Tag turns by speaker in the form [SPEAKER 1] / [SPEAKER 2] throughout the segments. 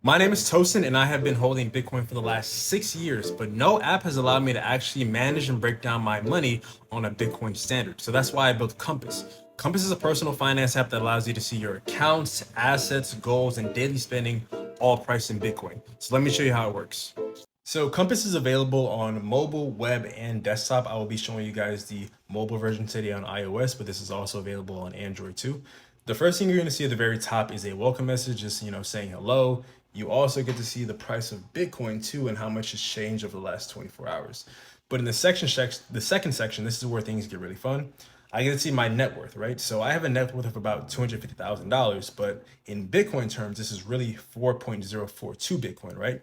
[SPEAKER 1] My name is Tosin, and I have been holding Bitcoin for the last 6 years, but no app has allowed me to actually manage and break down my money on a Bitcoin standard. So that's why I built Compass. Compass is a personal finance app that allows you to see your accounts, assets, goals, and daily spending all priced in Bitcoin. So let me show you how it works. So Compass is available on mobile, web, and desktop. I will be showing you guys the mobile version today on iOS, but this is also available on Android too. The first thing you're going to see at the very top is a welcome message, just saying hello. You also get to see the price of Bitcoin too and how much has changed over the last 24 hours. But in the second section, this is where things get really fun. I get to see my net worth, right? So I have a net worth of about $250,000, but in Bitcoin terms, this is really 4.042 Bitcoin, right?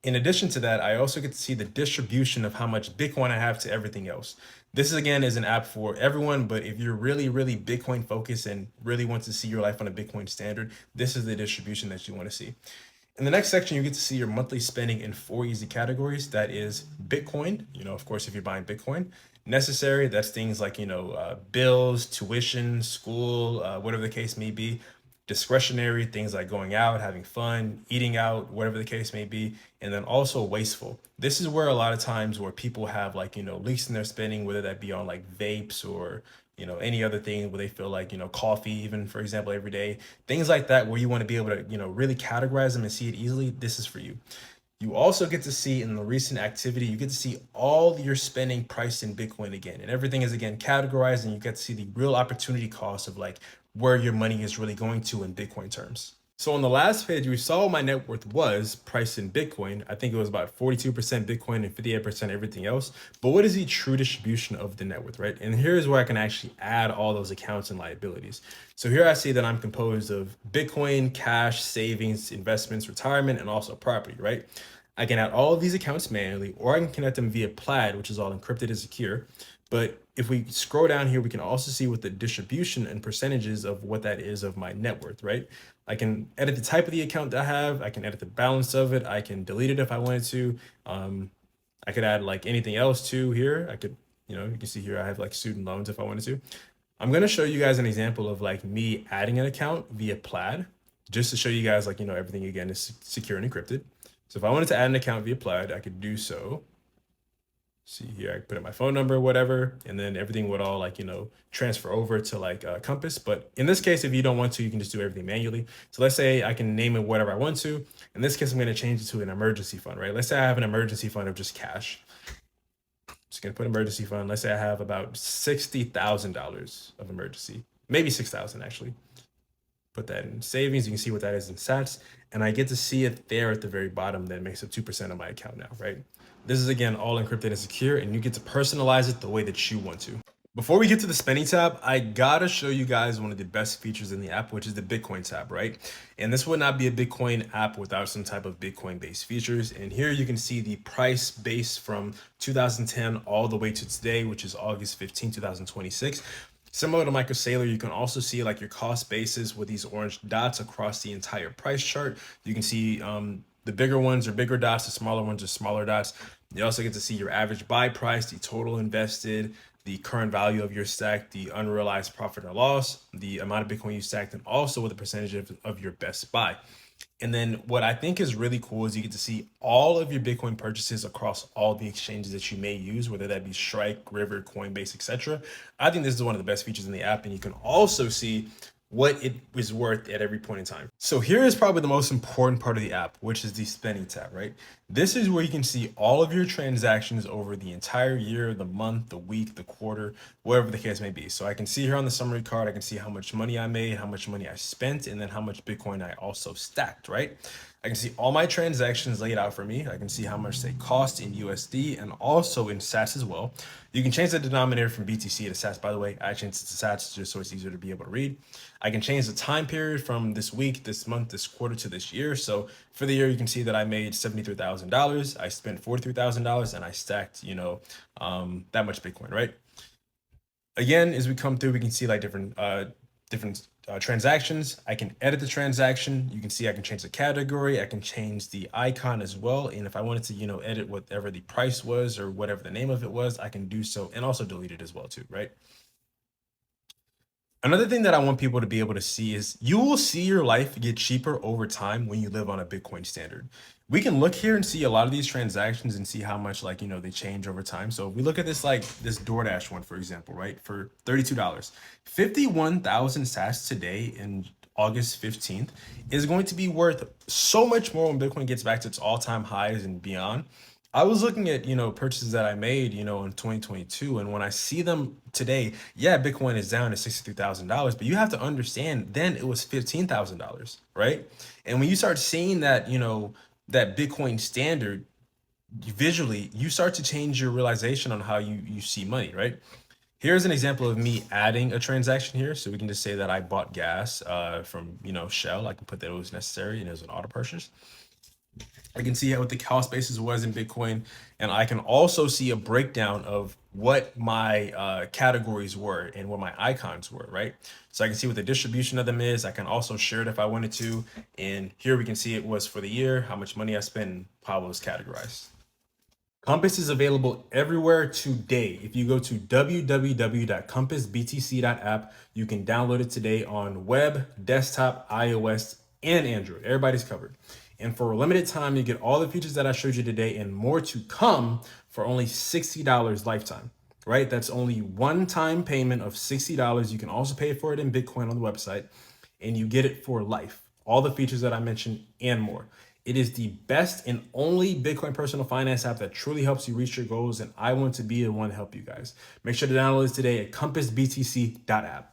[SPEAKER 1] In addition to that, I also get to see the distribution of how much Bitcoin I have to everything else. This is again is an app for everyone, but if you're really, really Bitcoin focused and really want to see your life on a Bitcoin standard, this is the distribution that you want to see. In the next section, you get to see your monthly spending in four easy categories. That is Bitcoin, of course, if you're buying Bitcoin. Necessary, that's things like, bills, tuition, school, whatever the case may be. Discretionary, things like going out, having fun, eating out, whatever the case may be. And then also wasteful. This is where a lot of times where people have like, leaks in their spending, whether that be on like vapes or any other thing where they feel like, coffee, even for example, every day, things like that, where you want to be able to, really categorize them and see it easily. This is for you. You also get to see in the recent activity, you get to see all your spending priced in Bitcoin again. And everything is again categorized, and you get to see the real opportunity cost of like where your money is really going to in Bitcoin terms. So on the last page, we saw what my net worth was priced in Bitcoin. I think it was about 42% Bitcoin and 58% everything else. But what is the true distribution of the net worth, right? And here's where I can actually add all those accounts and liabilities. So here I see that I'm composed of Bitcoin, cash, savings, investments, retirement, and also property, right? I can add all of these accounts manually, or I can connect them via Plaid, which is all encrypted and secure. But if we scroll down here, we can also see what the distribution and percentages of what that is of my net worth, right? I can edit the type of the account that I have. I can edit the balance of it. I can delete it if I wanted to. I could add like anything else to here. I could, you can see here I have like student loans if I wanted to. I'm going to show you guys an example of like me adding an account via Plaid, just to show you guys like, everything again is secure and encrypted. So if I wanted to add an account via Plaid, I could do so. See here, I put in my phone number, whatever, and then everything would all like, transfer over to like Compass. But in this case, if you don't want to, you can just do everything manually. So let's say I can name it whatever I want to. In this case, I'm going to change it to an emergency fund, right? Let's say I have an emergency fund of just cash. Just going to put emergency fund. Let's say I have about $60,000 of emergency, maybe 6,000 actually. Put that in savings. You can see what that is in sats. And I get to see it there at the very bottom that makes up 2% of my account now, right? This is again, all encrypted and secure, and you get to personalize it the way that you want to. Before we get to the spending tab, I gotta show you guys one of the best features in the app, which is the Bitcoin tab, right? And this would not be a Bitcoin app without some type of Bitcoin based features. And here you can see the price base from 2010 all the way to today, which is August 15, 2026. Similar to MicroSailor, you can also see like your cost basis with these orange dots across the entire price chart. You can see the bigger ones are bigger dots, the smaller ones are smaller dots. You also get to see your average buy price, the total invested, the current value of your stack, the unrealized profit or loss, the amount of Bitcoin you stacked, and also with the percentage of your best buy. And then what I think is really cool is you get to see all of your Bitcoin purchases across all the exchanges that you may use, whether that be Strike, River, Coinbase, etc. I think this is one of the best features in the app, and you can also see what it was worth at every point in time. So here is probably the most important part of the app, which is the spending tab, right? This is where you can see all of your transactions over the entire year, the month, the week, the quarter, whatever the case may be. So I can see here on the summary card, I can see how much money I made, how much money I spent, and then how much Bitcoin I also stacked, right? I can see all my transactions laid out for me. I can see how much they cost in USD and also in sats as well. You can change the denominator from BTC to sats, by the way. I changed it to sats just so it's easier to be able to read. I can change the time period from this week, this month, this quarter to this year. So for the year, you can see that I made $73,000. I spent $43,000 and I stacked, that much Bitcoin, right? Again, as we come through, we can see like different transactions. I can edit the transaction. You can see I can change the category. I can change the icon as well. And if I wanted to, edit whatever the price was or whatever the name of it was, I can do so and also delete it as well too, right? Another thing that I want people to be able to see is you will see your life get cheaper over time when you live on a Bitcoin standard. We can look here and see a lot of these transactions and see how much, like, they change over time. So if we look at this, like this DoorDash one, for example, right? For $32, 51,000 sats today in August 15th is going to be worth so much more when Bitcoin gets back to its all-time highs and beyond. I was looking at, purchases that I made, in 2022. And when I see them today, yeah, Bitcoin is down to $63,000, but you have to understand then it was $15,000, right? And when you start seeing that, that Bitcoin standard visually, you start to change your realization on how you see money, right? Here's an example of me adding a transaction here. So we can just say that I bought gas from, Shell. I can put that it was necessary and it was an auto purchase. I can see what the cost basis was in Bitcoin, and I can also see a breakdown of what my categories were and what my icons were, right? So I can see what the distribution of them is. I can also share it if I wanted to. And here we can see it was for the year, how much money I spent, and how it was categorized. Compass is available everywhere today. If you go to www.compassbtc.app, you can download it today on web, desktop, iOS, and Android. Everybody's covered. And for a limited time, you get all the features that I showed you today and more to come for only $60 lifetime, right? That's only one-time payment of $60. You can also pay for it in Bitcoin on the website, and you get it for life. All the features that I mentioned and more. It is the best and only Bitcoin personal finance app that truly helps you reach your goals, and I want to be the one to help you guys. Make sure to download it today at compassbtc.app.